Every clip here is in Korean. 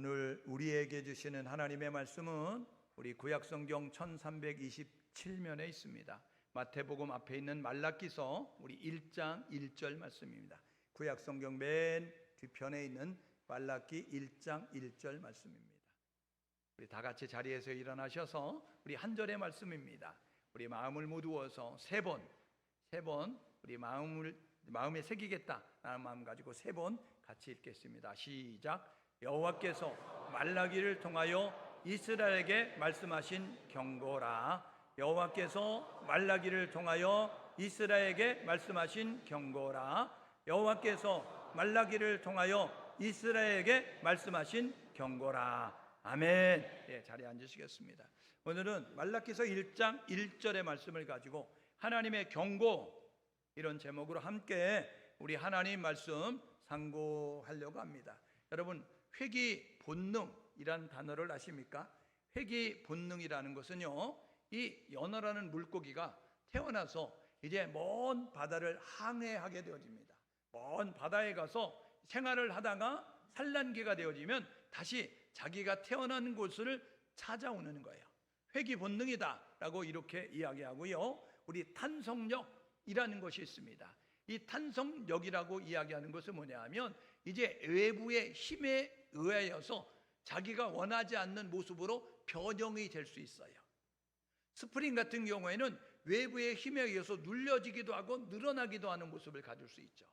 오늘 우리에게 주시는 하나님의 말씀은 우리 구약성경 1327면에 있습니다. 마태복음 앞에 있는 말라기서 우리 1장 1절 말씀입니다. 구약성경 맨 뒤편에 있는 말라기 1장 1절 말씀입니다. 우리 다 같이 자리에서 일어나셔서 우리 한 절의 말씀입니다. 우리 마음을 모두어서 세 번 우리 마음에 새기겠다 라는 마음 가지고 세 번 같이 읽겠습니다. 시작. 여호와께서 말라기를 통하여 이스라엘에게 말씀하신 경고라. 여호와께서 말라기를 통하여 이스라엘에게 말씀하신 경고라. 여호와께서 말라기를 통하여 이스라엘에게 말씀하신 경고라. 아멘. 예, 자리에 앉으시겠습니다. 오늘은 말라기서 1장 1절의 말씀을 가지고 하나님의 경고, 이런 제목으로 함께 우리 하나님 말씀 상고하려고 합니다. 여러분, 회귀 본능이라는 단어를 아십니까? 회귀 본능이라는 것은요, 이 연어라는 물고기가 태어나서 이제 먼 바다를 항해하게 되어집니다. 먼 바다에 가서 생활을 하다가 산란기가 되어지면 다시 자기가 태어난 곳을 찾아오는 거예요. 회귀 본능이다 라고 이렇게 이야기하고요, 우리 탄성력이라는 것이 있습니다. 이 탄성력이라고 이야기하는 것은 뭐냐 하면, 이제 외부의 힘에 의하여서 자기가 원하지 않는 모습으로 변형이 될 수 있어요. 스프링 같은 경우에는 외부의 힘에 의해서 눌려지기도 하고 늘어나기도 하는 모습을 가질 수 있죠.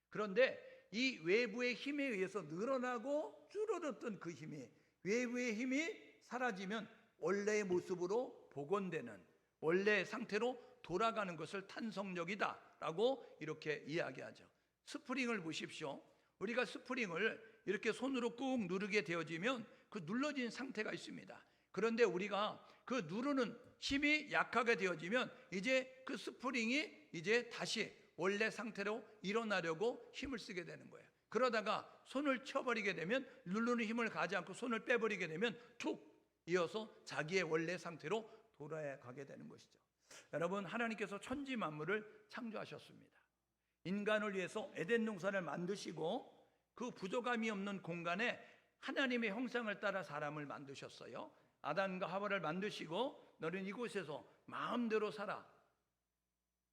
그런데 이 외부의 힘에 의해서 늘어나고 줄어들었던 그 힘이, 외부의 힘이 사라지면 원래의 모습으로 복원되는, 원래의 상태로 돌아가는 것을 탄성력이다 라고 이렇게 이야기하죠. 스프링을 보십시오. 우리가 스프링을 이렇게 손으로 꾹 누르게 되어지면 그 눌러진 상태가 있습니다. 그런데 우리가 그 누르는 힘이 약하게 되어지면 이제 그 스프링이 이제 다시 원래 상태로 일어나려고 힘을 쓰게 되는 거예요. 그러다가 손을 쳐버리게 되면, 누르는 힘을 가지 않고 손을 빼버리게 되면 툭 이어서 자기의 원래 상태로 돌아가게 되는 것이죠. 여러분, 하나님께서 천지 만물을 창조하셨습니다. 인간을 위해서 에덴 동산을 만드시고 그 부족함이 없는 공간에 하나님의 형상을 따라 사람을 만드셨어요. 아담과 하와를 만드시고, 너는 이곳에서 마음대로 살아,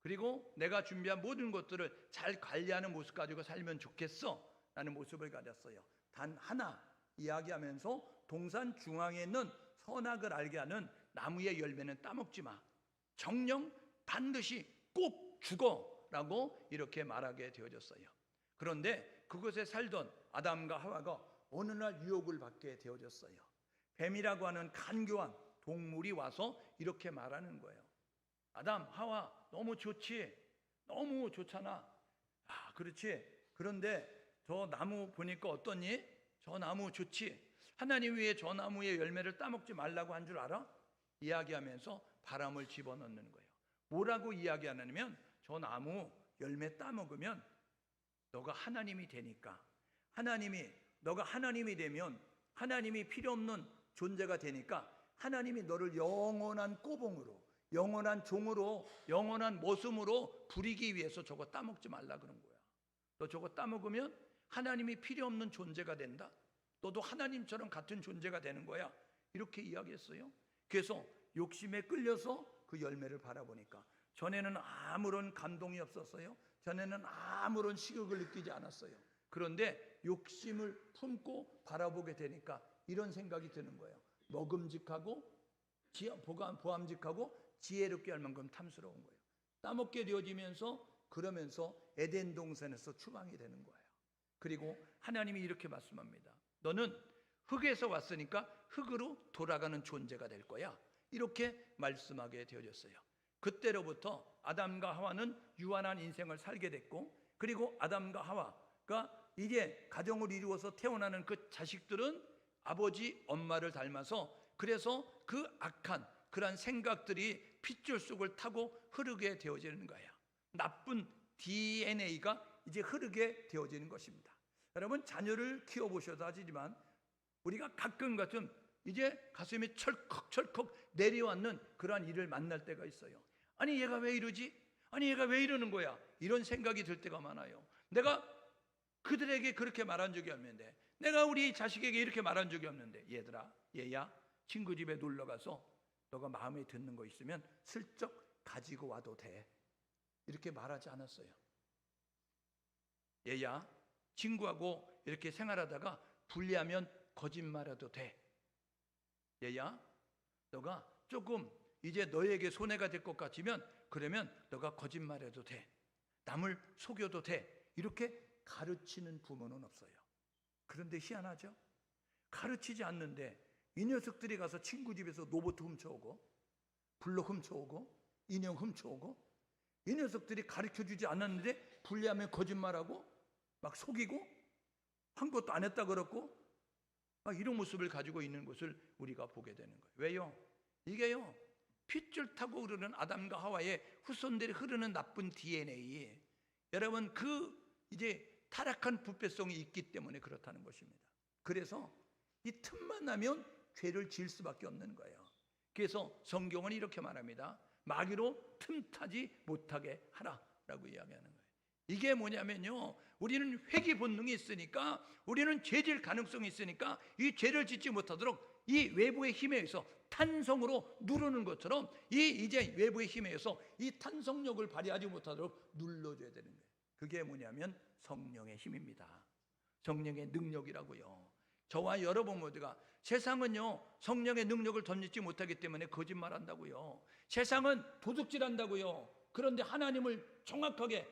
그리고 내가 준비한 모든 것들을 잘 관리하는 모습 가지고 살면 좋겠어 라는 모습을 가졌어요. 단 하나 이야기하면서, 동산 중앙에 있는 선악을 알게 하는 나무의 열매는 따먹지 마, 정녕 반드시 꼭 죽어 라고 이렇게 말하게 되어졌어요. 그런데 그곳에 살던 아담과 하와가 어느 날 유혹을 받게 되어졌어요. 뱀이라고 하는 간교한 동물이 와서 이렇게 말하는 거예요. 아담, 하와, 너무 좋지? 너무 좋잖아. 아, 그렇지. 그런데 저 나무 보니까 어떠니? 저 나무 좋지? 하나님 위에 저 나무의 열매를 따먹지 말라고 한 줄 알아? 이야기하면서 바람을 집어넣는 거예요. 뭐라고 이야기하냐면, 저 나무 열매 따먹으면 너가 하나님이 되니까, 너가 하나님이 되면 하나님이 필요 없는 존재가 되니까 하나님이 너를 영원한 꼬봉으로, 영원한 종으로, 영원한 모습으로 부리기 위해서 저거 따먹지 말라 그런 거야. 너 저거 따먹으면 하나님이 필요 없는 존재가 된다. 너도 하나님처럼 같은 존재가 되는 거야. 이렇게 이야기했어요. 그래서 욕심에 끌려서 그 열매를 바라보니까 전에는 아무런 감동이 없었어요. 전에는 아무런 식욕을 느끼지 않았어요. 그런데 욕심을 품고 바라보게 되니까 이런 생각이 드는 거예요. 먹음직하고 보암직하고 지혜롭게 할 만큼 탐스러운 거예요. 따먹게 되어지면서, 그러면서 에덴 동산에서 추방이 되는 거예요. 그리고 하나님이 이렇게 말씀합니다. 너는 흙에서 왔으니까 흙으로 돌아가는 존재가 될 거야. 이렇게 말씀하게 되어졌어요. 그때로부터 아담과 하와는 유한한 인생을 살게 됐고, 그리고 아담과 하와가 이제 가정을 이루어서 태어나는 그 자식들은 아버지, 엄마를 닮아서, 그래서 그 악한 그러한 생각들이 핏줄 속을 타고 흐르게 되어지는 거예요. 나쁜 DNA가 이제 흐르게 되어지는 것입니다. 여러분, 자녀를 키워보셔도 아시지만 우리가 가끔 이제 가슴이 철컥철컥 내려앉는 그러한 일을 만날 때가 있어요. 아니, 얘가 왜 이러지? 아니, 얘가 왜 이러는 거야? 이런 생각이 들 때가 많아요. 내가 그들에게 그렇게 말한 적이 없는데, 내가 우리 자식에게 이렇게 말한 적이 없는데, 얘들아, 얘야, 친구 집에 놀러 가서 너가 마음에 드는 거 있으면 슬쩍 가지고 와도 돼, 이렇게 말하지 않았어요. 얘야, 친구하고 이렇게 생활하다가 불리하면 거짓말해도 돼. 얘야, 너가 조금 이제 너에게 손해가 될 것 같으면 그러면 너가 거짓말해도 돼, 남을 속여도 돼, 이렇게 가르치는 부모는 없어요. 그런데 희한하죠? 가르치지 않는데 이 녀석들이 가서 친구 집에서 로봇 훔쳐오고 블록 훔쳐오고 인형 훔쳐오고, 이 녀석들이 가르쳐주지 않았는데 불리하면 거짓말하고 막 속이고 한 것도 안 했다 그랬고 막 이런 모습을 가지고 있는 것을 우리가 보게 되는 거예요. 왜요? 이게요, 핏줄 타고 흐르는 아담과 하와의 후손들이 흐르는 나쁜 DNA, 여러분 이제 타락한 부패성이 있기 때문에 그렇다는 것입니다. 그래서 이 틈만 나면 죄를 지을 수밖에 없는 거예요. 그래서 성경은 이렇게 말합니다. 마귀로 틈타지 못하게 하라라고 이야기하는 거예요. 이게 뭐냐면요, 우리는 회귀 본능이 있으니까, 우리는 죄질 가능성이 있으니까 이 죄를 짓지 못하도록 이 외부의 힘에 의해서 탄성으로 누르는 것처럼 이제 외부의 힘에 의해서 이 탄성력을 발휘하지 못하도록 눌러줘야 되는 거예요. 그게 뭐냐면 성령의 힘입니다. 성령의 능력이라고요. 저와 여러분 모두가, 세상은요 성령의 능력을 덧입지 못하기 때문에 거짓말한다고요. 세상은 도둑질한다고요. 그런데 하나님을 정확하게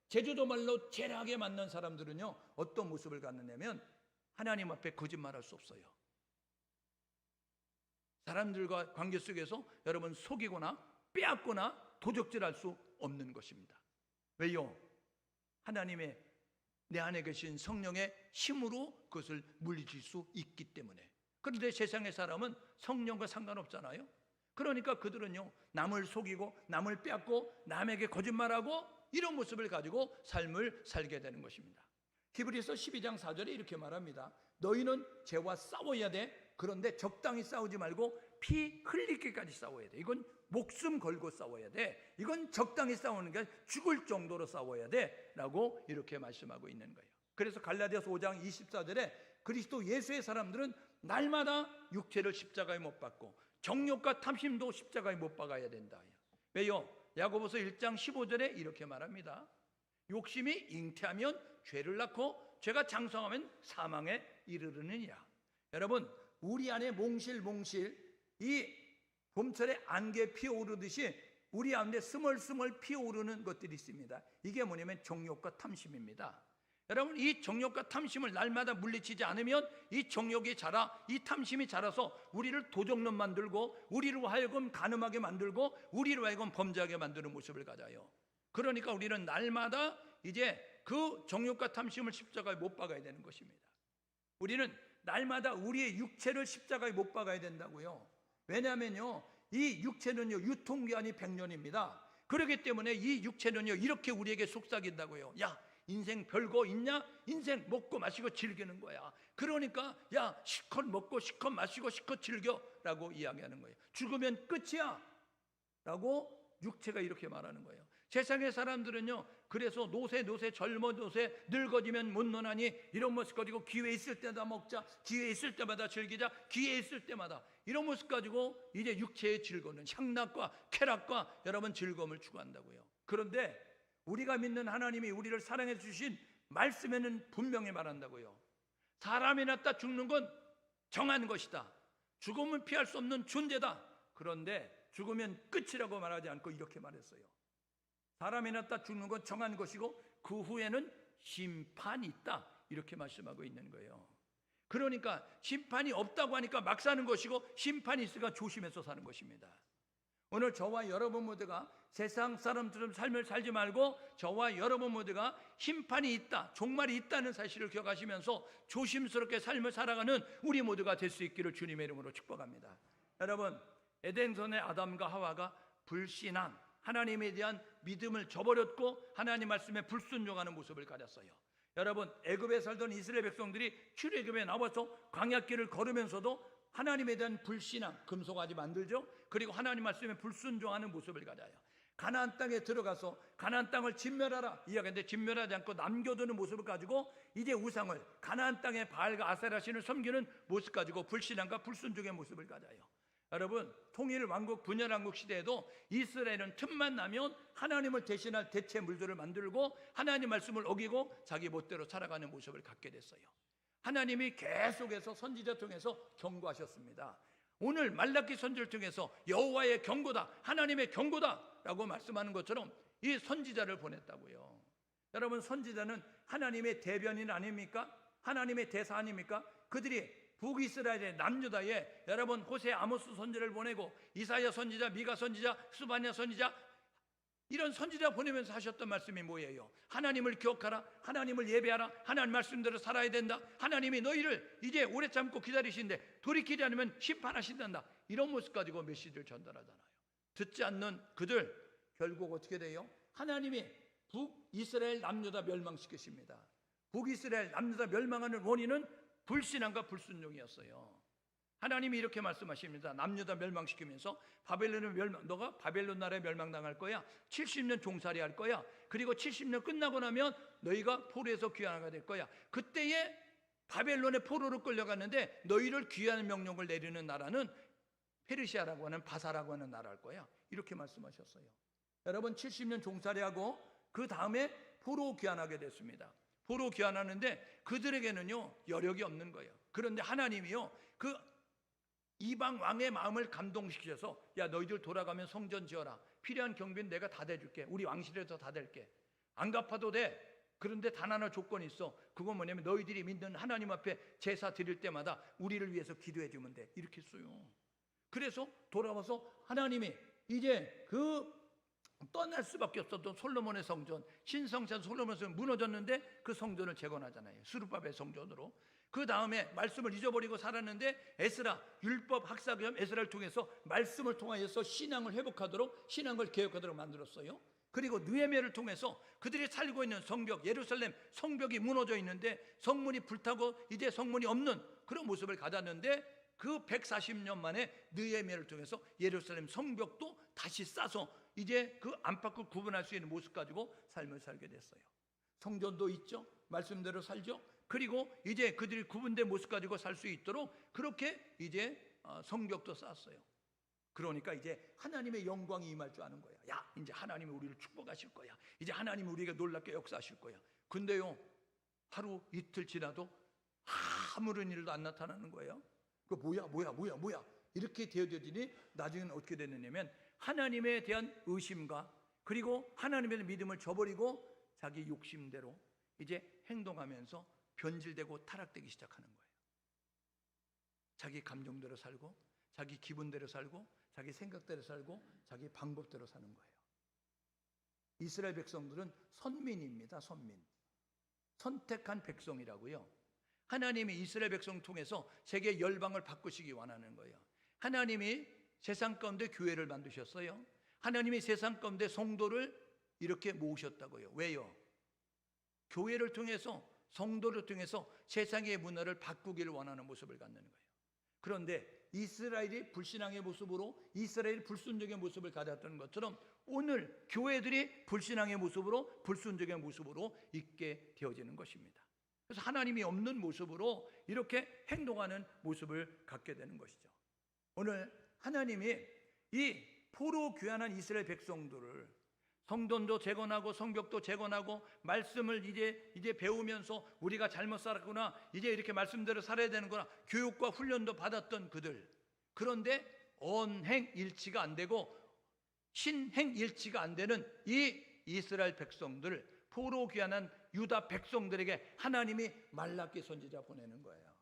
제주도 말로 제라하게 만난 사람들은요 어떤 모습을 갖느냐면 하나님 앞에 거짓말할 수 없어요. 사람들과 관계 속에서 여러분 속이거나 빼앗거나 도적질할 수 없는 것입니다. 왜요? 하나님의 내 안에 계신 성령의 힘으로 그것을 물리칠 수 있기 때문에. 그런데 세상의 사람은 성령과 상관없잖아요. 그러니까 그들은요 남을 속이고 남을 빼앗고 남에게 거짓말하고 이런 모습을 가지고 삶을 살게 되는 것입니다. 히브리서 12장 4절에 이렇게 말합니다. 너희는 죄와 싸워야 돼. 그런데 적당히 싸우지 말고 피 흘리기까지 싸워야 돼. 이건 목숨 걸고 싸워야 돼. 이건 적당히 싸우는 게 아니라 죽을 정도로 싸워야 돼 라고 이렇게 말씀하고 있는 거예요. 그래서 갈라디아서 5장 24절에 그리스도 예수의 사람들은 날마다 육체를 십자가에 못 박고 정욕과 탐심도 십자가에 못 박아야 된다. 왜요? 야고보서 1장 15절에 이렇게 말합니다. 욕심이 잉태하면 죄를 낳고 죄가 장성하면 사망에 이르르느니라. 여러분, 우리 안에 몽실몽실 이 봄철에 안개 피어오르듯이 우리 안에 스멀스멀 피어오르는 것들이 있습니다. 이게 뭐냐면 정욕과 탐심입니다. 여러분, 이 정욕과 탐심을 날마다 물리치지 않으면 이 정욕이 자라, 이 탐심이 자라서 우리를 도적놈 만들고 우리로 하여금 간음하게 만들고 우리로 하여금 범죄하게 만드는 모습을 가져요. 그러니까 우리는 날마다 이제 그 정욕과 탐심을 십자가에 못 박아야 되는 것입니다. 우리는 날마다 우리의 육체를 십자가에 못 박아야 된다고요. 왜냐하면요 이 육체는요 유통기한이 100년입니다. 그렇기 때문에 이 육체는요 이렇게 우리에게 속삭인다고요. 야, 인생 별거 있냐? 인생 먹고 마시고 즐기는 거야. 그러니까 야, 실컷 먹고 실컷 마시고 실컷 즐겨 라고 이야기하는 거예요. 죽으면 끝이야 라고 육체가 이렇게 말하는 거예요. 세상의 사람들은요 그래서 노세 젊어 노세 늙어지면 못 노나니 이런 모습 가지고 기회 있을 때마다 먹자, 기회 있을 때마다 즐기자, 기회 있을 때마다 이런 모습 가지고 이제 육체의 즐거움은 향락과 쾌락과 여러분 즐거움을 추구한다고요. 그런데 우리가 믿는 하나님이 우리를 사랑해 주신 말씀에는 분명히 말한다고요. 사람이 낳다 죽는 건 정한 것이다. 죽음은 피할 수 없는 존재다. 그런데 죽으면 끝이라고 말하지 않고 이렇게 말했어요. 사람이 낳다 죽는 건 정한 것이고 그 후에는 심판이 있다. 이렇게 말씀하고 있는 거예요. 그러니까 심판이 없다고 하니까 막 사는 것이고 심판이 있으니까 조심해서 사는 것입니다. 오늘 저와 여러분 모두가 세상 사람처럼 삶을 살지 말고 저와 여러분 모두가 심판이 있다, 종말이 있다는 사실을 기억하시면서 조심스럽게 삶을 살아가는 우리 모두가 될 수 있기를 주님의 이름으로 축복합니다. 여러분, 에덴선의 아담과 하와가 불신한 하나님에 대한 믿음을 저버렸고 하나님 말씀에 불순종하는 모습을 가졌어요. 여러분, 애굽에 살던 이스라엘 백성들이 출애굽에 나와서 광야길을 걸으면서도 하나님에 대한 불신앙, 금송아지 만들죠. 그리고 하나님 말씀에 불순종하는 모습을 가져요. 가나안 땅에 들어가서 가나안 땅을 진멸하라 이야기하는데, 진멸하지 않고 남겨두는 모습을 가지고 이제 우상을, 가나안 땅의 바알과 아세라 신을 섬기는 모습 가지고 불신앙과 불순종의 모습을 가져요. 여러분, 통일 왕국, 분열 왕국 시대에도 이스라엘은 틈만 나면 하나님을 대신할 대체 물들을 만들고 하나님 말씀을 어기고 자기 멋대로 살아가는 모습을 갖게 됐어요. 하나님이 계속해서 선지자 통해서 경고하셨습니다. 오늘 말라기 선지를 통해서 여호와의 경고다, 하나님의 경고다라고 말씀하는 것처럼 이 선지자를 보냈다고요. 여러분, 선지자는 하나님의 대변인 아닙니까? 하나님의 대사 아닙니까? 그들이 북이스라엘의 남유다에 여러분 호세, 아모스 선지자를 보내고 이사야 선지자, 미가 선지자, 스바냐 선지자, 이런 선지자 보내면서 하셨던 말씀이 뭐예요? 하나님을 기억하라, 하나님을 예배하라, 하나님 말씀대로 살아야 된다, 하나님이 너희를 이제 오래 참고 기다리신데 돌이키지 않으면 심판하신단다, 이런 모습 가지고 메시지를 전달하잖아요. 듣지 않는 그들 결국 어떻게 돼요? 하나님이 북이스라엘 남유다 멸망시키십니다. 북이스라엘 남유다 멸망하는 원인은 불신앙과 불순종이었어요. 하나님이 이렇게 말씀하십니다. 남유다 멸망시키면서 너가 바벨론 나라에 멸망당할 거야. 70년 종살이 할 거야. 그리고 70년 끝나고 나면 너희가 포로에서 귀환하게 될 거야. 그때에 바벨론의 포로로 끌려갔는데 너희를 귀환의 명령을 내리는 나라는 페르시아라고 하는, 바사라고 하는 나라일 거야. 이렇게 말씀하셨어요. 여러분, 70년 종살이하고 그 다음에 포로 귀환하게 됐습니다. 포로 귀환하는데 그들에게는요 여력이 없는 거예요. 그런데 하나님이요 그 이방 왕의 마음을 감동시키셔서, 야, 너희들 돌아가면 성전 지어라. 필요한 경비는 내가 다 대줄게. 우리 왕실에서 다 댈게. 안 갚아도 돼. 그런데 단 하나 조건이 있어. 그건 뭐냐면 너희들이 믿는 하나님 앞에 제사 드릴 때마다 우리를 위해서 기도해 주면 돼. 이렇게 써요. 그래서 돌아와서 하나님이 이제 그 떠날 수밖에 없었던 솔로몬의 성전, 신성전 솔로몬의 성전 무너졌는데 그 성전을 재건하잖아요. 스룹바벨 성전으로. 그 다음에 말씀을 잊어버리고 살았는데 에스라, 율법 학사 겸 에스라를 통해서 말씀을 통하여서 신앙을 회복하도록, 신앙을 개혁하도록 만들었어요. 그리고 느헤미야를 통해서 그들이 살고 있는 성벽, 예루살렘 성벽이 무너져 있는데 성문이 불타고 이제 성문이 없는 그런 모습을 가졌는데, 그 140년 만에 느헤미야를 통해서 예루살렘 성벽도 다시 싸서 이제 그 안팎을 구분할 수 있는 모습 가지고 삶을 살게 됐어요. 성전도 있죠. 말씀대로 살죠. 그리고 이제 그들이 구분된 모습 가지고 살 수 있도록 그렇게 이제 성벽도 쌓았어요. 그러니까 이제 하나님의 영광이 임할 줄 아는 거야. 야, 이제 하나님이 우리를 축복하실 거야. 이제 하나님이 우리에게 놀랍게 역사하실 거야. 근데요, 하루 이틀 지나도 아무런 일도 안 나타나는 거예요. 그 뭐야 이렇게 되어지니 나중에는 어떻게 됐느냐면 하나님에 대한 의심과 그리고 하나님에 대한 믿음을 저버리고 자기 욕심대로 이제 행동하면서 변질되고 타락되기 시작하는 거예요. 자기 감정대로 살고, 자기 기분대로 살고, 자기 생각대로 살고, 자기 방법대로 사는 거예요. 이스라엘 백성들은 선민입니다. 선민, 선택한 백성이라고요. 하나님이 이스라엘 백성 통해서 세계 열방을 바꾸시기 원하는 거예요. 하나님이 세상 가운데 교회를 만드셨어요. 하나님이 세상 가운데 성도를 이렇게 모으셨다고요. 왜요? 교회를 통해서, 성도를 통해서 세상의 문화를 바꾸기를 원하는 모습을 갖는 거예요. 그런데 이스라엘이 불신앙의 모습으로, 이스라엘이 불순종의 모습을 가졌던 것처럼 오늘 교회들이 불신앙의 모습으로, 불순종의 모습으로 있게 되어지는 것입니다. 그래서 하나님이 없는 모습으로 이렇게 행동하는 모습을 갖게 되는 것이죠. 오늘 하나님이 이 포로 귀환한 이스라엘 백성들을 성전도 재건하고 성벽도 재건하고 말씀을 이제 배우면서 우리가 잘못 살았구나, 이제 이렇게 말씀대로 살아야 되는구나, 교육과 훈련도 받았던 그들, 그런데 언행일치가 안 되고 신행일치가 안 되는 이 이스라엘 백성들, 포로 귀환한 유다 백성들에게 하나님이 말라기 선지자 보내는 거예요.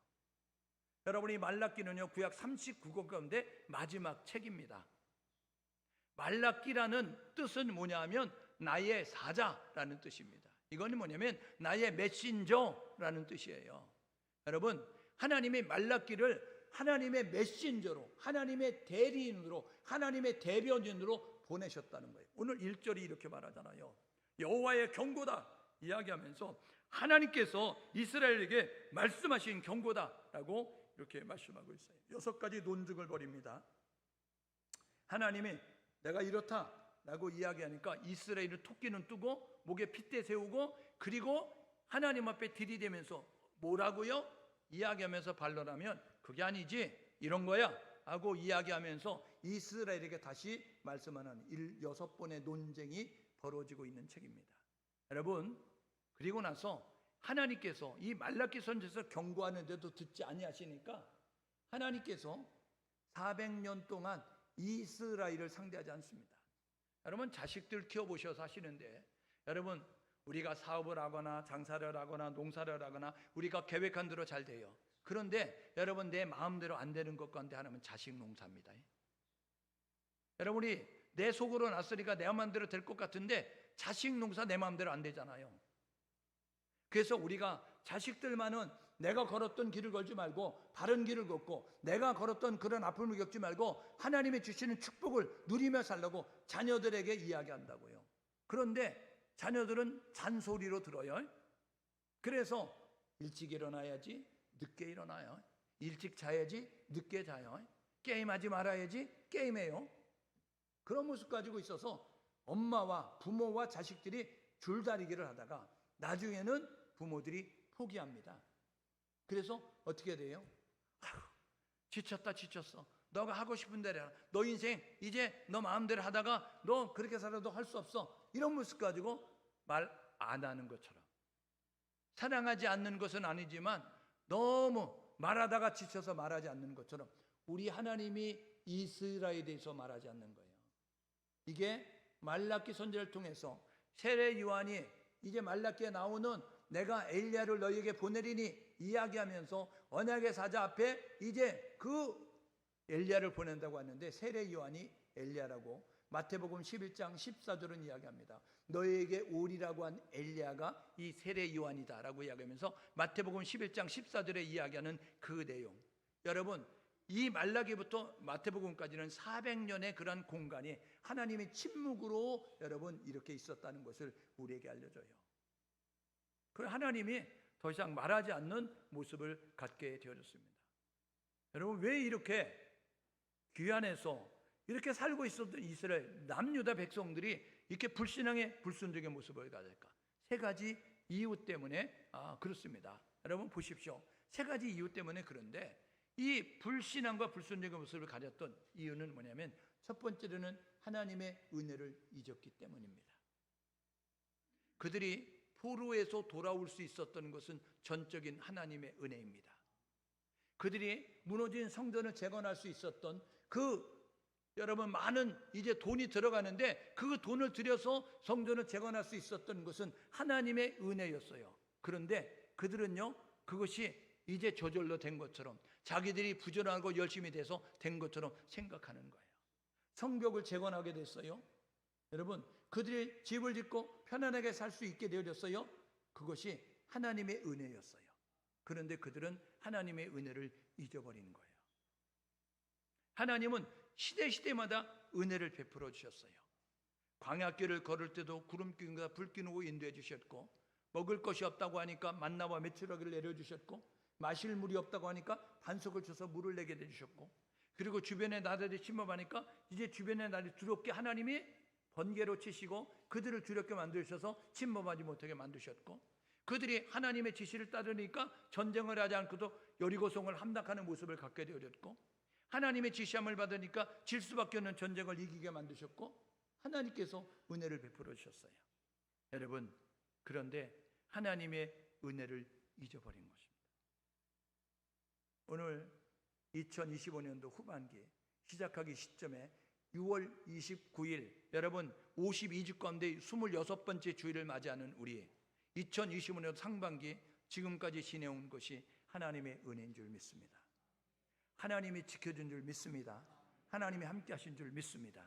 여러분, 이 말라기는요 구약 39권 가운데 마지막 책입니다. 말라기라는 뜻은 뭐냐면 나의 사자라는 뜻입니다. 이건 뭐냐면 나의 메신저라는 뜻이에요. 여러분, 하나님이 말라기를 하나님의 메신저로, 하나님의 대리인으로, 하나님의 대변인으로 보내셨다는 거예요. 오늘 1절이 이렇게 말하잖아요. 여호와의 경고다 이야기하면서 하나님께서 이스라엘에게 말씀하신 경고다라고 이렇게 말씀하고 있어요. 6가지 논증을 벌입니다. 하나님이 내가 이렇다, 라고 이야기하니까 이스라엘은 토끼는 뜨고 목에 핏대 세우고 그리고 하나님 앞에 들이대면서 뭐라고요? 이야기하면서 반론하면 그게 아니지 이런 거야 하고 이야기하면서 이스라엘에게 다시 말씀하는 6번의 논쟁이 벌어지고 있는 책입니다. 여러분, 그리고 나서 하나님께서 이 말라기 선지에서 경고하는데도 듣지 아니하시니까 하나님께서 400년 동안 이스라엘을 상대하지 않습니다. 여러분, 자식들 키워보셔서 하시는데 여러분, 우리가 사업을 하거나 장사를 하거나 농사를 하거나 우리가 계획한 대로 잘 돼요. 그런데 여러분, 내 마음대로 안 되는 것 가운데 하나는 자식 농사입니다. 여러분이 내 속으로 났으니까 내 마음대로 될 것 같은데 자식 농사 내 마음대로 안 되잖아요. 그래서 우리가 자식들만은 내가 걸었던 길을 걸지 말고 바른 길을 걷고 내가 걸었던 그런 아픔을 겪지 말고 하나님이 주시는 축복을 누리며 살라고 자녀들에게 이야기한다고요. 그런데 자녀들은 잔소리로 들어요. 그래서 일찍 일어나야지 늦게 일어나요. 일찍 자야지 늦게 자요. 게임하지 말아야지 게임해요. 그런 모습 가지고 있어서 엄마와 부모와 자식들이 줄다리기를 하다가 나중에는 부모들이 포기합니다. 그래서 어떻게 돼요? 아휴, 지쳤다 지쳤어. 너가 하고 싶은 대로 해라. 너 인생 이제 너 마음대로 하다가 너 그렇게 살아도 할 수 없어. 이런 모습 가지고 말 안 하는 것처럼. 사랑하지 않는 것은 아니지만 너무 말하다가 지쳐서 말하지 않는 것처럼 우리 하나님이 이스라엘에 대해서 말하지 않는 거예요. 이게 말라기 선지를 통해서 세례 요한이 이제 말라기에 나오는 내가 엘리야를 너희에게 보내리니 이야기하면서 언약의 사자 앞에 이제 그 엘리야를 보낸다고 하는데 세례 요한이 엘리야라고 마태복음 11장 14절은 이야기합니다. 너희에게 오리라고 한 엘리야가 이 세례 요한이다라고 이야기하면서 마태복음 11장 14절에 이야기하는 그 내용. 여러분, 이 말라기부터 마태복음까지는 400년의 그런 공간이 하나님의 침묵으로 여러분 이렇게 있었다는 것을 우리에게 알려줘요. 그 하나님이 더 이상 말하지 않는 모습을 갖게 되어졌습니다. 여러분, 왜 이렇게 귀환해서 이렇게 살고 있었던 이스라엘 남유다 백성들이 이렇게 불신앙의 불순종의 모습을 가질까? 세 가지 이유 때문에 그렇습니다. 여러분 보십시오. 세 가지 이유 때문에 그런데 이 불신앙과 불순종의 모습을 가졌던 이유는 뭐냐면 첫 번째로는 하나님의 은혜를 잊었기 때문입니다. 그들이 포로에서 돌아올 수 있었던 것은 전적인 하나님의 은혜입니다. 그들이 무너진 성전을 재건할 수 있었던 여러분 많은 이제 돈이 들어가는데 그 돈을 들여서 성전을 재건할 수 있었던 것은 하나님의 은혜였어요. 그런데 그들은요, 그것이 이제 저절로 된 것처럼 자기들이 부지런하고 열심히 돼서 된 것처럼 생각하는 거예요. 성벽을 재건하게 됐어요. 여러분, 그들이 집을 짓고 편안하게 살 수 있게 되어졌어요. 그것이 하나님의 은혜였어요. 그런데 그들은 하나님의 은혜를 잊어버린 거예요. 하나님은 시대마다 은혜를 베풀어 주셨어요. 광야길을 걸을 때도 구름기둥과 불기둥으로 인도해 주셨고, 먹을 것이 없다고 하니까 만나와 메추라기를 내려주셨고, 마실 물이 없다고 하니까 반석을 쳐서 물을 내게 해주셨고, 그리고 주변의 나라들이 침범하니까 이제 주변의 나라들이 두렵게 하나님이 번개로 치시고 그들을 두렵게 만드셔서 침범하지 못하게 만드셨고, 그들이 하나님의 지시를 따르니까 전쟁을 하지 않고도 여리고성을 함락하는 모습을 갖게 되어졌고, 하나님의 지시함을 받으니까 질 수밖에 없는 전쟁을 이기게 만드셨고, 하나님께서 은혜를 베풀어 주셨어요. 여러분, 그런데 하나님의 은혜를 잊어버린 것입니다. 오늘 2025년도 후반기 시작하기 시점에 6월 29일 여러분 52주 가운데 26번째 주일을 맞이하는 우리 2025년 상반기 지금까지 지내온 것이 하나님의 은혜인 줄 믿습니다. 하나님이 지켜준 줄 믿습니다. 하나님이 함께 하신 줄 믿습니다.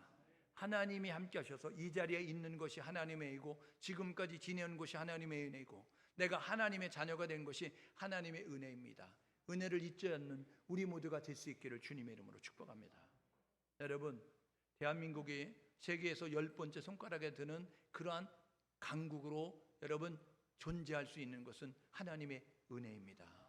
하나님이 함께 하셔서 이 자리에 있는 것이 하나님의 은혜이고 지금까지 지내온 것이 하나님의 은혜이고 내가 하나님의 자녀가 된 것이 하나님의 은혜입니다. 은혜를 잊지 않는 우리 모두가 될 수 있기를 주님의 이름으로 축복합니다. 여러분, 대한민국이 세계에서 10번째 손가락에 드는 그러한 강국으로 여러분 존재할 수 있는 것은 하나님의 은혜입니다.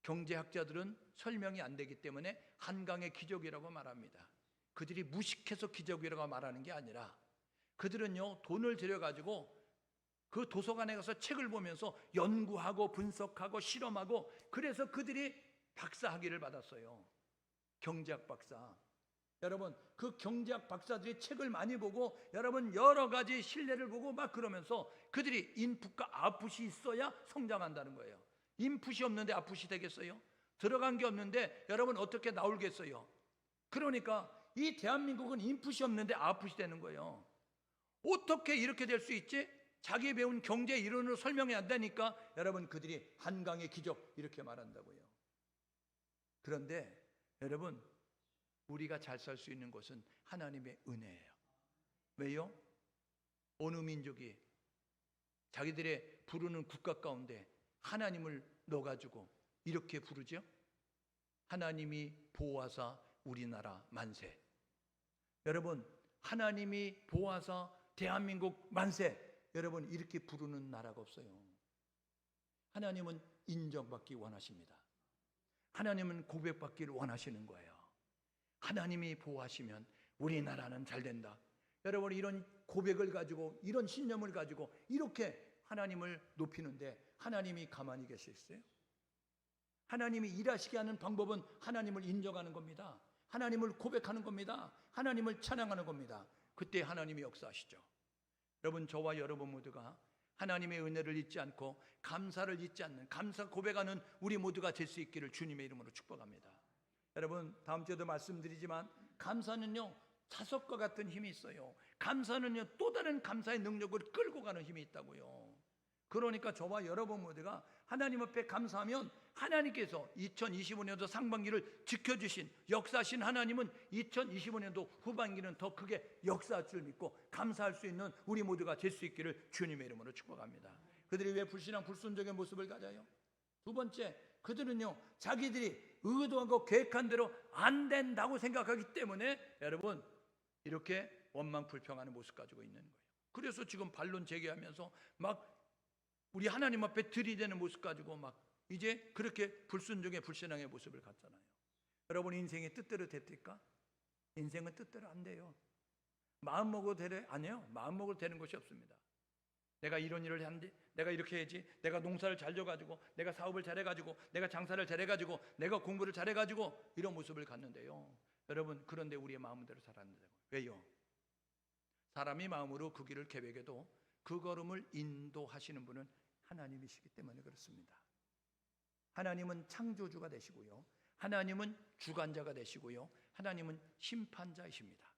경제학자들은 설명이 안 되기 때문에 한강의 기적이라고 말합니다. 그들이 무식해서 기적이라고 말하는 게 아니라 그들은요 돈을 들여가지고 그 도서관에 가서 책을 보면서 연구하고 분석하고 실험하고 그래서 그들이 박사학위를 받았어요. 경제학 박사. 여러분 그 경제학 박사들이 책을 많이 보고 여러분 여러 가지 신뢰를 보고 막 그러면서 그들이 인풋과 아웃풋이 있어야 성장한다는 거예요. 인풋이 없는데 아웃풋이 되겠어요? 들어간 게 없는데 여러분 어떻게 나오겠어요? 그러니까 이 대한민국은 인풋이 없는데 아웃풋이 되는 거예요. 어떻게 이렇게 될 수 있지? 자기 배운 경제 이론으로 설명이 안 되니까 여러분 그들이 한강의 기적 이렇게 말한다고요. 그런데 여러분 우리가 잘 살 수 있는 것은 하나님의 은혜예요. 왜요? 어느 민족이 자기들의 부르는 국가 가운데 하나님을 넣어가지고 이렇게 부르죠? 하나님이 보호하사 우리나라 만세. 여러분 하나님이 보호하사 대한민국 만세. 여러분 이렇게 부르는 나라가 없어요. 하나님은 인정받기 원하십니다. 하나님은 고백받기를 원하시는 거예요. 하나님이 보호하시면 우리나라는 잘 된다. 여러분 이런 고백을 가지고 이런 신념을 가지고 이렇게 하나님을 높이는데 하나님이 가만히 계시겠어요? 하나님이 일하시게 하는 방법은 하나님을 인정하는 겁니다. 하나님을 고백하는 겁니다. 하나님을 찬양하는 겁니다. 그때 하나님이 역사하시죠. 여러분 저와 여러분 모두가 하나님의 은혜를 잊지 않고 감사를 잊지 않는 감사 고백하는 우리 모두가 될 수 있기를 주님의 이름으로 축복합니다. 여러분 다음 주에도 말씀드리지만 감사는요 자석과 같은 힘이 있어요. 감사는요 또 다른 감사의 능력을 끌고 가는 힘이 있다고요. 그러니까 저와 여러분 모두가 하나님 앞에 감사하면 하나님께서 2025년도 상반기를 지켜주신 역사하신 하나님은 2025년도 후반기는 더 크게 역사할 줄 믿고 감사할 수 있는 우리 모두가 될 수 있기를 주님의 이름으로 축복합니다. 그들이 왜 불신앙 불순종의 모습을 가져요? 두 번째, 그들은요 자기들이 의도하고 계획한 대로 안 된다고 생각하기 때문에 여러분 이렇게 원망 불평하는 모습 가지고 있는 거예요. 그래서 지금 반론 제기하면서 막 우리 하나님 앞에 들이대는 모습 가지고 막 이제 그렇게 불순종의 불신앙의 모습을 갖잖아요. 여러분 인생이 뜻대로 됐을까? 인생은 뜻대로 안 돼요. 마음먹어도 되래? 아니에요. 마음먹어도 되는 것이 없습니다. 내가 이런 일을 하는데 내가 이렇게 해야지, 내가 농사를 잘 져가지고, 내가 사업을 잘해가지고, 내가 장사를 잘해가지고, 내가 공부를 잘해가지고 이런 모습을 갖는데요. 여러분 그런데 우리의 마음대로 살았는데요. 왜요? 사람이 마음으로 그 길을 계획해도 그 걸음을 인도하시는 분은 하나님이시기 때문에 그렇습니다. 하나님은 창조주가 되시고요, 하나님은 주관자가 되시고요, 하나님은 심판자이십니다.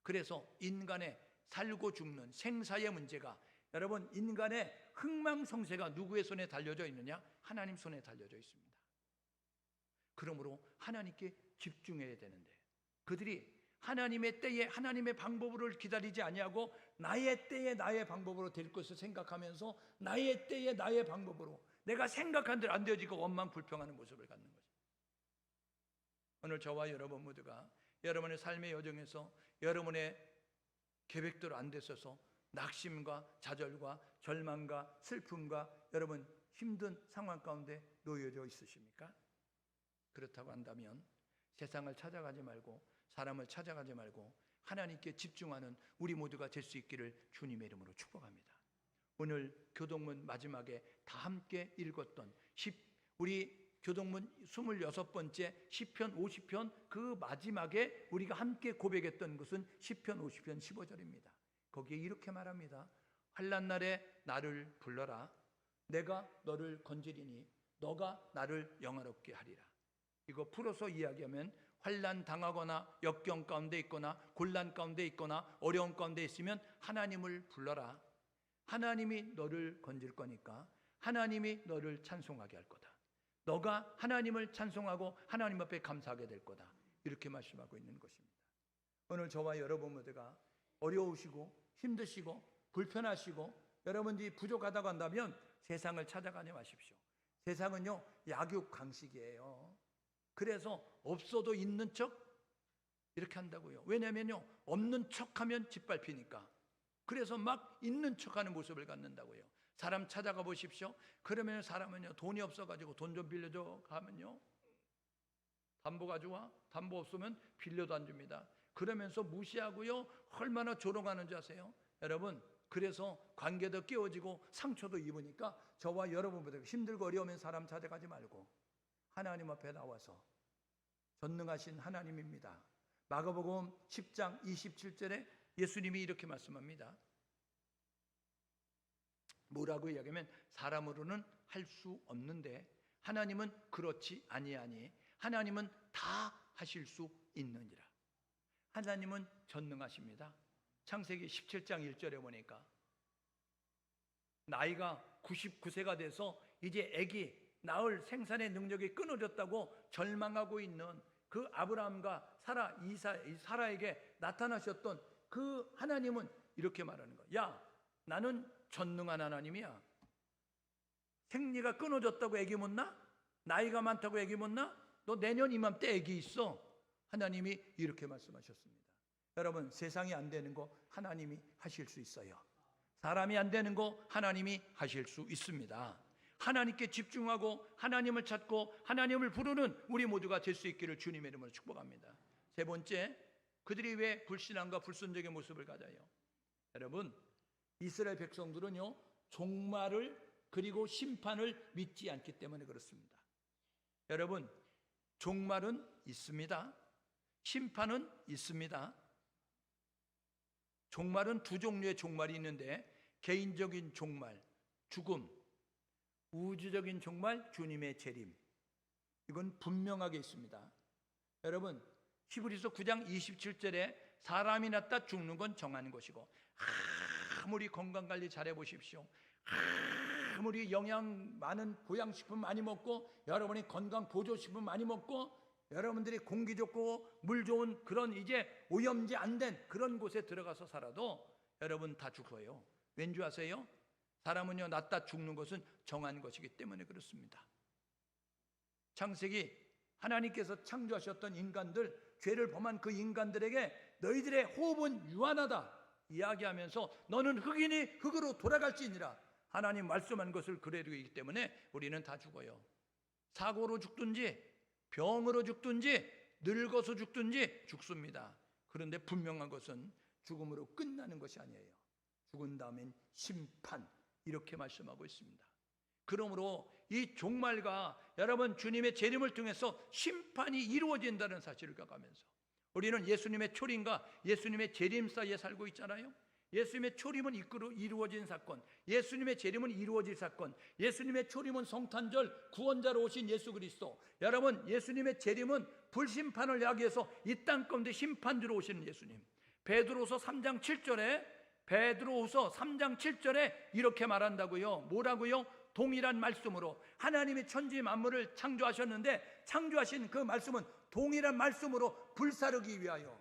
그래서 인간의 살고 죽는 생사의 문제가 여러분 인간의 흥망성쇠가 누구의 손에 달려져 있느냐? 하나님 손에 달려져 있습니다. 그러므로 하나님께 집중해야 되는데 그들이 하나님의 때에 하나님의 방법으로 기다리지 아니하고 나의 때에 나의 방법으로 될 것을 생각하면서 나의 때에 나의 방법으로 내가 생각한 대로 안 되어지고 원망 불평하는 모습을 갖는 거죠. 오늘 저와 여러분 모두가 여러분의 삶의 여정에서 여러분의 계획대로 안 됐어서 낙심과 좌절과 절망과 슬픔과 여러분 힘든 상황 가운데 놓여져 있으십니까? 그렇다고 한다면 세상을 찾아가지 말고 사람을 찾아가지 말고 하나님께 집중하는 우리 모두가 될 수 있기를 주님의 이름으로 축복합니다. 오늘 교동문 마지막에 다 함께 읽었던 우리 교동문 26번째 시편 50편 그 마지막에 우리가 함께 고백했던 것은 시편 50편 15절입니다. 거기에 이렇게 말합니다. 환난 날에 나를 불러라. 내가 너를 건지리니 너가 나를 영화롭게 하리라. 이거 풀어서 이야기하면 환난 당하거나 역경 가운데 있거나 곤란 가운데 있거나 어려운 가운데 있으면 하나님을 불러라. 하나님이 너를 건질 거니까 하나님이 너를 찬송하게 할 거다. 너가 하나님을 찬송하고 하나님 앞에 감사하게 될 거다. 이렇게 말씀하고 있는 것입니다. 오늘 저와 여러분 모두가 어려우시고 힘드시고 불편하시고 여러분들이 부족하다고 한다면 세상을 찾아가지 마십시오. 세상은요 약육강식이에요. 그래서 없어도 있는 척 이렇게 한다고요. 왜냐면요 없는 척하면 짓밟히니까. 그래서 막 있는 척하는 모습을 갖는다고요. 사람 찾아가 보십시오. 그러면 사람은요 돈이 없어가지고 돈 좀 빌려줘 하면요 담보 가져와. 담보 없으면 빌려도 안 줍니다. 그러면서 무시하고요. 얼마나 조롱하는 줄 아세요? 여러분, 그래서 관계도 깨어지고 상처도 입으니까 저와 여러분보다 힘들고 어려우면 사람 찾아가지 말고 하나님 앞에 나와서 전능하신 하나님입니다. 마가복음 10장 27절에 예수님이 이렇게 말씀합니다. 뭐라고 이야기하면 사람으로는 할 수 없는데 하나님은 그렇지 아니하니 하나님은 다 하실 수 있느니라. 하나님은 전능하십니다. 창세기 17장 1절에 보니까 나이가 99세가 돼서 이제 아기 낳을 생산의 능력이 끊어졌다고 절망하고 있는 그 아브라함과 사라에게 나타나셨던 그 하나님은 이렇게 말하는 거야. 야, 나는 전능한 하나님이야. 생리가 끊어졌다고 아기 못 낳아? 나이가 많다고 아기 못 낳아? 너 내년 이맘때 아기 있어. 하나님이 이렇게 말씀하셨습니다. 여러분, 세상이 안 되는 거 하나님이 하실 수 있어요. 사람이 안 되는 거 하나님이 하실 수 있습니다. 하나님께 집중하고 하나님을 찾고 하나님을 부르는 우리 모두가 될 수 있기를 주님의 이름으로 축복합니다. 세 번째, 그들이 왜 불신앙과 불순종의 모습을 가져요? 여러분, 이스라엘 백성들은요, 종말을 그리고 심판을 믿지 않기 때문에 그렇습니다. 여러분, 종말은 있습니다. 심판은 있습니다. 종말은 두 종류의 종말이 있는데 개인적인 종말, 죽음, 우주적인 종말, 주님의 재림. 이건 분명하게 있습니다. 여러분, 히브리서 9장 27절에 사람이 낳다 죽는 건 정한 것이고 아무리 건강관리 잘해 보십시오. 아무리 영양 많은 보양식품 많이 먹고 여러분이 건강 보조식품 많이 먹고 여러분들이 공기 좋고 물 좋은 그런 이제 오염제 안 된 그런 곳에 들어가서 살아도 여러분 다 죽어요. 왠지 아세요? 사람은요, 낳다 죽는 것은 정한 것이기 때문에 그렇습니다. 창세기 하나님께서 창조하셨던 인간들, 죄를 범한 그 인간들에게 너희들의 호흡은 유한하다 이야기하면서 너는 흙이니 흙으로 돌아갈지니라. 하나님 말씀한 것을 그대로 이기 때문에 우리는 다 죽어요. 사고로 죽든지 병으로 죽든지 늙어서 죽든지 죽습니다. 그런데 분명한 것은 죽음으로 끝나는 것이 아니에요. 죽은 다음엔 심판, 이렇게 말씀하고 있습니다. 그러므로 이 종말과 여러분 주님의 재림을 통해서 심판이 이루어진다는 사실을 겪으면서 우리는 예수님의 초림과 예수님의 재림 사이에 살고 있잖아요. 예수님의 초림은 이루어진 사건, 예수님의 재림은 이루어질 사건, 예수님의 초림은 성탄절 구원자로 오신 예수 그리스도. 여러분, 예수님의 재림은 불심판을 야기해서 이 땅 가운데 심판주로 오시는 예수님. 베드로후서 3장 7절에 이렇게 말한다고요. 뭐라고요? 동일한 말씀으로 하나님이 천지 만물을 창조하셨는데 창조하신 그 말씀은 동일한 말씀으로 불사르기 위하여.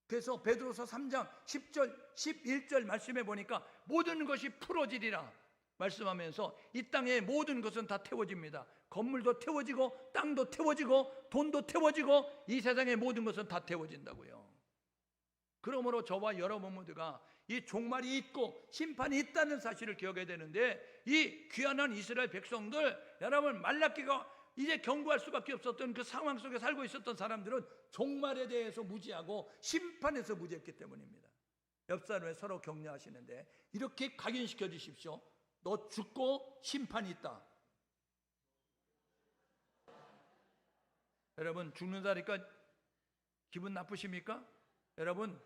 그래서 베드로서 3장 10절 11절 말씀해 보니까 모든 것이 풀어지리라 말씀하면서 이 땅의 모든 것은 다 태워집니다. 건물도 태워지고 땅도 태워지고 돈도 태워지고 이 세상의 모든 것은 다 태워진다고요. 그러므로 저와 여러분 모두가 이 종말이 있고 심판이 있다는 사실을 기억해야 되는데 이 귀한한 이스라엘 백성들, 여러분 말라기가 이제 경고할 수밖에 없었던 그 상황 속에 살고 있었던 사람들은 종말에 대해서 무지하고 심판에서 무지했기 때문입니다. 옆 사람에 서로 격려하시는데 이렇게 각인시켜 주십시오. 너 죽고 심판이 있다. 여러분 죽는 자니까 기분 나쁘십니까? 여러분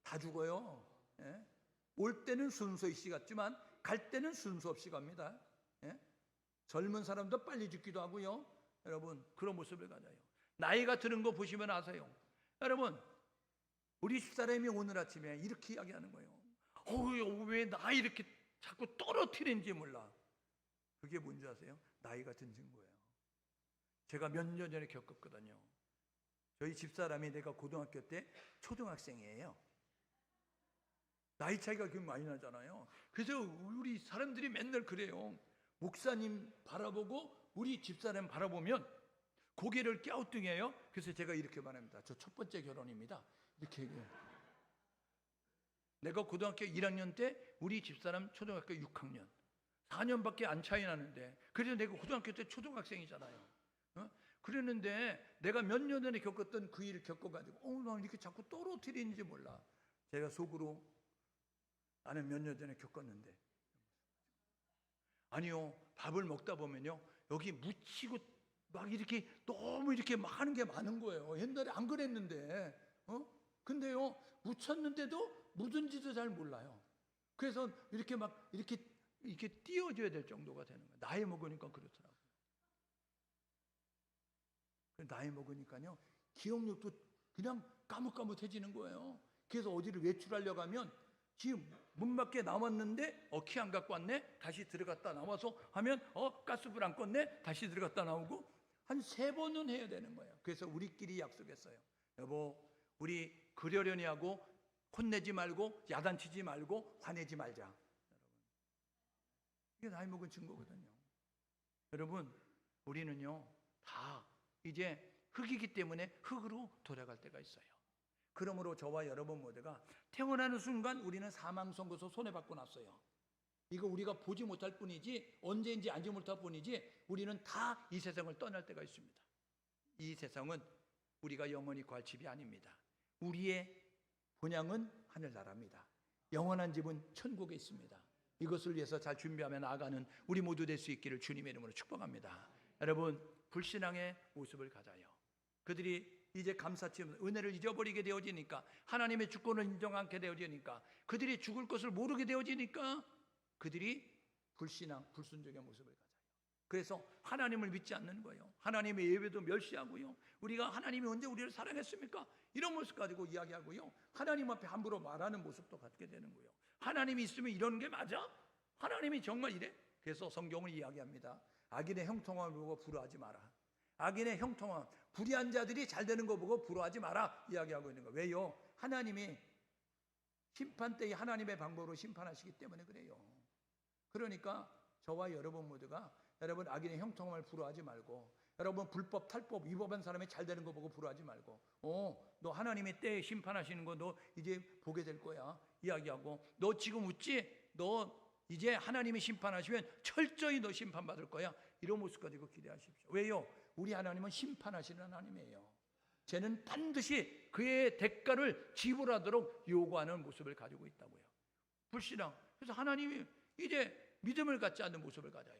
다 죽어요. 예? 올 때는 순서 있이 갔지만 갈 때는 순서 없이 갑니다. 예? 젊은 사람도 빨리 죽기도 하고요. 여러분 그런 모습을 가져요. 나이가 드는 거 보시면 아세요. 여러분 우리 집사람이 오늘 아침에 이렇게 이야기하는 거예요. 왜 나 이렇게 자꾸 떨어뜨리는지 몰라. 그게 뭔지 아세요? 나이가 든 증거예요. 제가 몇 년 전에 겪었거든요. 저희 집사람이 내가 고등학교 때 초등학생이에요. 나이 차이가 그렇게 많이 나잖아요. 그래서 우리 사람들이 맨날 그래요. 목사님 바라보고 우리 집사람 바라보면 고개를 갸우뚱해요. 그래서 제가 이렇게 말합니다. 저 첫 번째 결혼입니다. 이렇게 얘기해요. 내가 고등학교 1학년 때 우리 집사람 초등학교 6학년 4년밖에 안 차이 나는데 그래서 내가 고등학교 때 초등학생이잖아요. 그랬는데 내가 몇 년 전에 겪었던 그 일을 겪어가지고 나 이렇게 자꾸 떨어뜨리는지 몰라. 제가 속으로 나는 몇 년 전에 겪었는데 아니요, 밥을 먹다 보면요 여기 묻히고 막 이렇게 너무 이렇게 막 하는 게 많은 거예요. 옛날에 안 그랬는데 근데요 묻혔는데도 묻은지도 잘 몰라요. 그래서 이렇게 막 이렇게 띄워줘야 될 정도가 되는 거예요. 나이 먹으니까 그렇더라고요. 나이 먹으니까요 기억력도 그냥 까뭇까뭇해지는 거예요. 그래서 어디를 외출하려고 하면 지금 문 밖에 나왔는데 키 안 갖고 왔네, 다시 들어갔다 나와서 하면 가스불 안 껐네, 다시 들어갔다 나오고 한 3번은 해야 되는 거예요. 그래서 우리끼리 약속했어요. 여보, 우리 그러려니 하고 혼내지 말고 야단치지 말고 화내지 말자. 여러분, 이게 나이 먹은 증거거든요. 여러분, 우리는요 다 이제 흙이기 때문에 흙으로 돌아갈 때가 있어요. 그러므로 저와 여러분 모두가 태어나는 순간 우리는 사망 선고서 손해받고 났어요. 이거 우리가 보지 못할 뿐이지, 언제인지 알지 못할 뿐이지, 우리는 다 이 세상을 떠날 때가 있습니다. 이 세상은 우리가 영원히 갈 집이 아닙니다. 우리의 본향은 하늘나라입니다. 영원한 집은 천국에 있습니다. 이것을 위해서 잘 준비하며 나아가는 우리 모두 될 수 있기를 주님의 이름으로 축복합니다. 여러분, 불신앙의 모습을 가져요. 그들이 이제 감사치 은혜를 잊어버리게 되어지니까, 하나님의 주권을 인정 않게 되어지니까, 그들이 죽을 것을 모르게 되어지니까 그들이 불신앙, 불순종의 모습을 가져요. 그래서 하나님을 믿지 않는 거예요. 하나님의 예배도 멸시하고요. 우리가 하나님이 언제 우리를 사랑했습니까? 이런 모습 가지고 이야기하고요. 하나님 앞에 함부로 말하는 모습도 갖게 되는 거예요. 하나님이 있으면 이런 게 맞아? 하나님이 정말 이래? 그래서 성경을 이야기합니다. 악인의 형통함을 보고 부러워하지 마라. 악인의 형통함, 불의한 자들이 잘 되는 거 보고 부러워하지 마라 이야기하고 있는 거예요. 왜요? 하나님이 심판 때에 하나님의 방법으로 심판하시기 때문에 그래요. 그러니까 저와 여러분 모두가 여러분 악인의 형통함을 부러워하지 말고, 여러분 불법, 탈법, 위법한 사람이 잘 되는 거 보고 부러워하지 말고, 너 하나님의 때에 심판하시는 거 너 이제 보게 될 거야 이야기하고, 너 지금 웃지? 너 이제 하나님이 심판하시면 철저히 너 심판받을 거야. 이런 모습 가지고 기대하십시오. 왜요? 우리 하나님은 심판하시는 하나님이에요. 쟤는 반드시 그의 대가를 지불하도록 요구하는 모습을 가지고 있다고요. 불신앙. 그래서 하나님이 이제 믿음을 갖지 않는 모습을 가져요.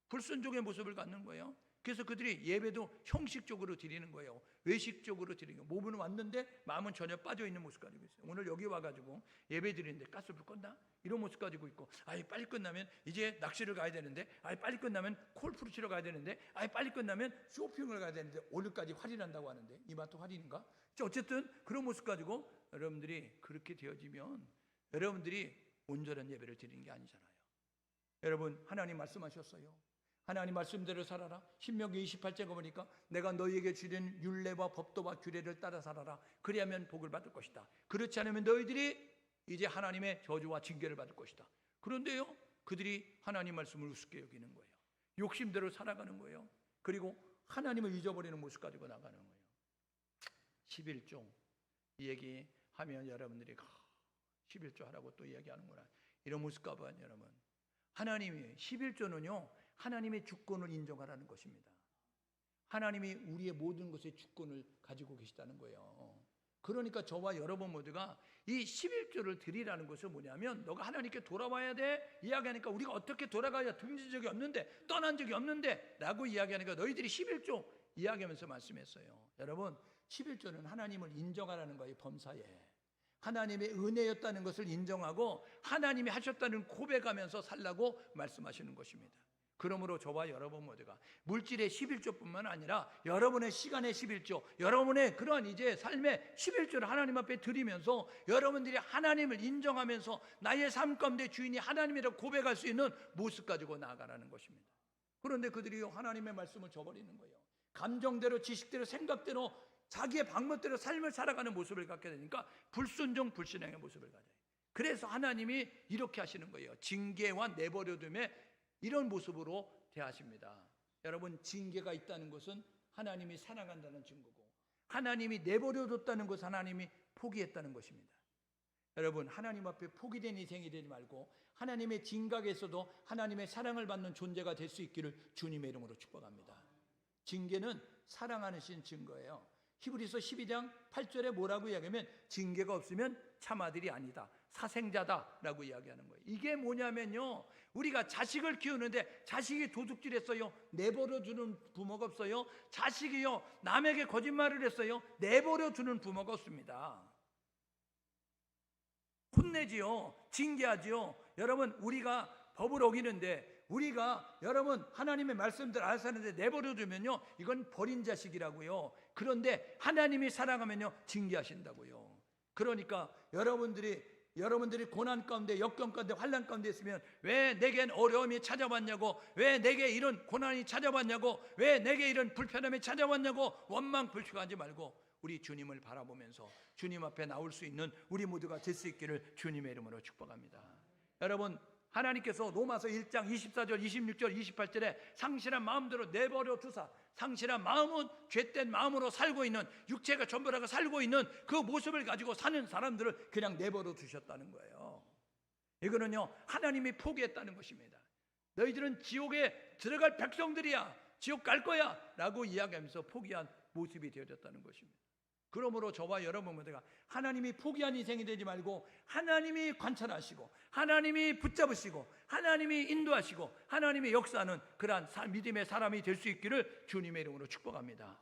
불순종의 모습을 갖는 거예요. 그래서 그들이 예배도 형식적으로 드리는 거예요. 외식적으로 드리는 거예요. 몸은 왔는데 마음은 전혀 빠져있는 모습 가지고 있어요. 오늘 여기 와가지고 예배 드리는데 가스불 껐나? 이런 모습 가지고 있고, 빨리 끝나면 이제 낚시를 가야 되는데, 빨리 끝나면 골프를 치러 가야 되는데, 빨리 끝나면 쇼핑을 가야 되는데, 오늘까지 할인한다고 하는데 이마트 할인인가? 어쨌든 그런 모습 가지고 여러분들이 그렇게 되어지면 여러분들이 온전한 예배를 드리는 게 아니잖아요. 여러분, 하나님 말씀하셨어요. 하나님 말씀대로 살아라. 신명기 28장에 보니까 내가 너희에게 주는 율례와 법도와 규례를 따라 살아라. 그리하면 복을 받을 것이다. 그렇지 않으면 너희들이 이제 하나님의 저주와 징계를 받을 것이다. 그런데요, 그들이 하나님 말씀을 우습게 여기는 거예요. 욕심대로 살아가는 거예요. 그리고 하나님을 잊어버리는 모습 가지고 나가는 거예요. 11조 이 얘기하면 여러분들이 11조 하라고 또 이야기하는구나, 이런 모습 가봐요. 여러분, 하나님이 11조는요 하나님의 주권을 인정하라는 것입니다. 하나님이 우리의 모든 것의 주권을 가지고 계시다는 거예요. 그러니까 저와 여러분 모두가 이 11조를 드리라는 것은 뭐냐면, 너가 하나님께 돌아와야 돼 이야기하니까, 우리가 어떻게 돌아가야 등진 적이 없는데, 떠난 적이 없는데 라고 이야기하니까 너희들이 11조 이야기하면서 말씀했어요. 여러분, 11조는 하나님을 인정하라는 거예요. 범사에 하나님의 은혜였다는 것을 인정하고 하나님이 하셨다는 고백하면서 살라고 말씀하시는 것입니다. 그러므로 저와 여러분 모두가 물질의 11조뿐만 아니라 여러분의 시간의 11조, 여러분의 그러한 이제 삶의 11조를 하나님 앞에 드리면서 여러분들이 하나님을 인정하면서 나의 삶 가운데 주인이 하나님이라고 고백할 수 있는 모습 가지고 나아가라는 것입니다. 그런데 그들이 하나님의 말씀을 저버리는 거예요. 감정대로, 지식대로, 생각대로, 자기의 방법대로 삶을 살아가는 모습을 갖게 되니까 불순종, 불신앙의 모습을 가져요. 그래서 하나님이 이렇게 하시는 거예요. 징계와 내버려둠에 이런 모습으로 대하십니다. 여러분, 징계가 있다는 것은 하나님이 사랑한다는 증거고, 하나님이 내버려뒀다는 것은 하나님이 포기했다는 것입니다. 여러분, 하나님 앞에 포기된 인생이 되지 말고 하나님의 징각에서도 하나님의 사랑을 받는 존재가 될 수 있기를 주님의 이름으로 축복합니다. 징계는 사랑하신 증거예요. 히브리서 12장 8절에 뭐라고 이야기하면 징계가 없으면 참아들이 아니다, 사생자다라고 이야기하는 거예요. 이게 뭐냐면요, 우리가 자식을 키우는데 자식이 도둑질했어요, 내버려 두는 부모가 없어요. 자식이요 남에게 거짓말을 했어요, 내버려 두는 부모가 없습니다. 혼내지요, 징계하지요. 여러분, 우리가 법을 어기는데, 우리가 여러분 하나님의 말씀들 안 사는데 내버려 두면요, 이건 버린 자식이라고요. 그런데 하나님이 사랑하면요 징계하신다고요. 그러니까 여러분들이 고난 가운데, 역경 가운데, 환난 가운데 있으면 왜 내겐 어려움이 찾아왔냐고, 왜 내게 이런 고난이 찾아왔냐고, 왜 내게 이런 불편함이 찾아왔냐고 원망 불평하지 말고 우리 주님을 바라보면서 주님 앞에 나올 수 있는 우리 모두가 될 수 있기를 주님의 이름으로 축복합니다. 여러분, 하나님께서 로마서 1장 24절, 26절, 28절에 상실한 마음대로 내버려 두사, 상실한 마음은 죄된 마음으로 살고 있는, 육체가 전부라고 살고 있는 그 모습을 가지고 사는 사람들을 그냥 내버려 두셨다는 거예요. 이거는요 하나님이 포기했다는 것입니다. 너희들은 지옥에 들어갈 백성들이야, 지옥 갈 거야 라고 이야기하면서 포기한 모습이 되어졌다는 것입니다. 그러므로 저와 여러분 모두가 하나님이 포기한 인생이 되지 말고 하나님이 관찰하시고 하나님이 붙잡으시고 하나님이 인도하시고 하나님이 역사하는 그러한 믿음의 사람이 될 수 있기를 주님의 이름으로 축복합니다.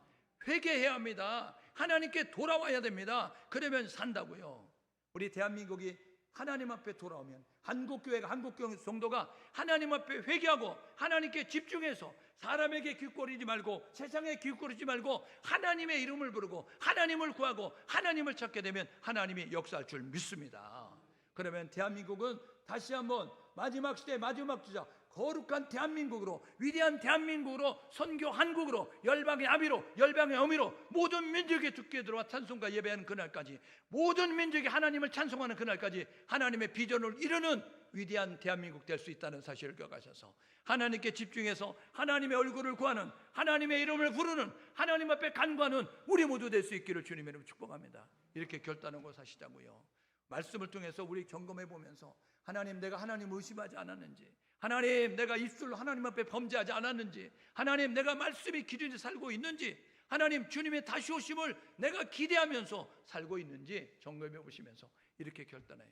회개해야 합니다. 하나님께 돌아와야 됩니다. 그러면 산다고요. 우리 대한민국이 하나님 앞에 돌아오면, 한국교회가, 한국교회 성도가 하나님 앞에 회개하고 하나님께 집중해서 사람에게 기웃거리지 말고 세상에 기웃거리지 말고 하나님의 이름을 부르고 하나님을 구하고 하나님을 찾게 되면 하나님이 역사할 줄 믿습니다. 그러면 대한민국은 다시 한번 마지막 시대, 마지막 주자, 거룩한 대한민국으로, 위대한 대한민국으로, 선교 한국으로, 열방의 아비로, 열방의 어미로 모든 민족이 주께 들어와 찬송과 예배하는 그날까지, 모든 민족이 하나님을 찬송하는 그날까지 하나님의 비전을 이루는 위대한 대한민국 될 수 있다는 사실을 기억하셔서 하나님께 집중해서 하나님의 얼굴을 구하는, 하나님의 이름을 부르는, 하나님 앞에 간구하는 우리 모두 될 수 있기를 주님의 이름으로 축복합니다. 이렇게 결단하고 사시자고요. 말씀을 통해서 우리 점검해 보면서 하나님, 내가 하나님을 의심하지 않았는지, 하나님, 내가 입술로 하나님 앞에 범죄하지 않았는지, 하나님, 내가 말씀이 기준이 살고 있는지, 하나님, 주님의 다시 오심을 내가 기대하면서 살고 있는지 점검해 보시면서 이렇게 결단해요.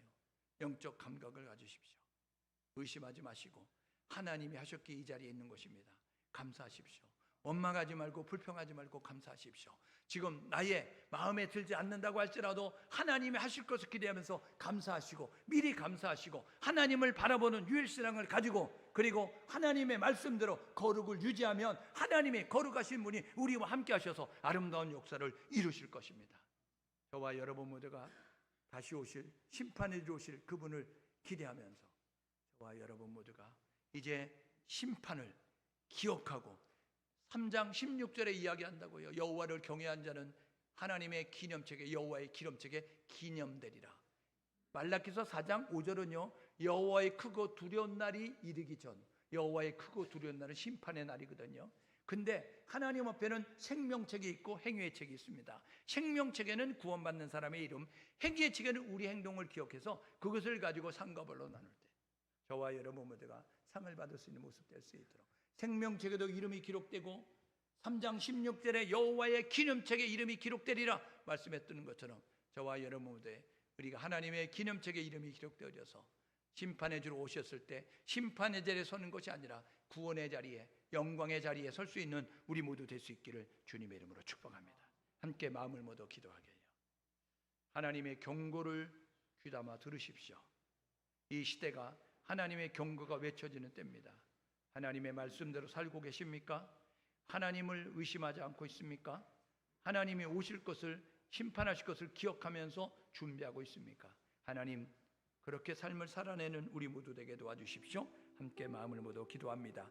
영적 감각을 가지십시오. 의심하지 마시고 하나님이 하셨기에 이 자리에 있는 것입니다. 감사하십시오. 원망하지 말고 불평하지 말고 감사하십시오. 지금 나의 마음에 들지 않는다고 할지라도 하나님이 하실 것을 기대하면서 감사하시고 미리 감사하시고 하나님을 바라보는 유일신앙을 가지고, 그리고 하나님의 말씀대로 거룩을 유지하면 하나님의 거룩하신 분이 우리와 함께 하셔서 아름다운 역사를 이루실 것입니다. 저와 여러분 모두가 다시 오실, 심판해 주실 그분을 기대하면서 저와 여러분 모두가 이제 심판을 기억하고 3장 16절에 이야기한다고요. 여호와를 경외한 자는 하나님의 기념책에, 여호와의 기념책에 기념되리라. 말라기서 4장 5절은요, 여호와의 크고 두려운 날이 이르기 전, 여호와의 크고 두려운 날은 심판의 날이거든요. 근데 하나님 앞에는 생명책이 있고 행위의 책이 있습니다. 생명책에는 구원받는 사람의 이름, 행위의 책에는 우리 행동을 기억해서 그것을 가지고 상과 벌로 나눌 때 저와 여러분 모두가 상을 받을 수 있는 모습 될 수 있도록, 생명책에도 이름이 기록되고 3장 16절에 여호와의 기념책에 이름이 기록되리라 말씀했던 것처럼 저와 여러분 모두에 우리가 하나님의 기념책에 이름이 기록되어져서 심판의 주로 오셨을 때 심판의 자리에 서는 것이 아니라 구원의 자리에, 영광의 자리에 설 수 있는 우리 모두 될 수 있기를 주님의 이름으로 축복합니다. 함께 마음을 모두 기도하게 해요. 하나님의 경고를 귀담아 들으십시오. 이 시대가 하나님의 경고가 외쳐지는 때입니다. 하나님의 말씀대로 살고 계십니까? 하나님을 의심하지 않고 있습니까? 하나님이 오실 것을, 심판하실 것을 기억하면서 준비하고 있습니까? 하나님, 그렇게 삶을 살아내는 우리 모두 되게 도와주십시오. 함께 마음을 모두 기도합니다.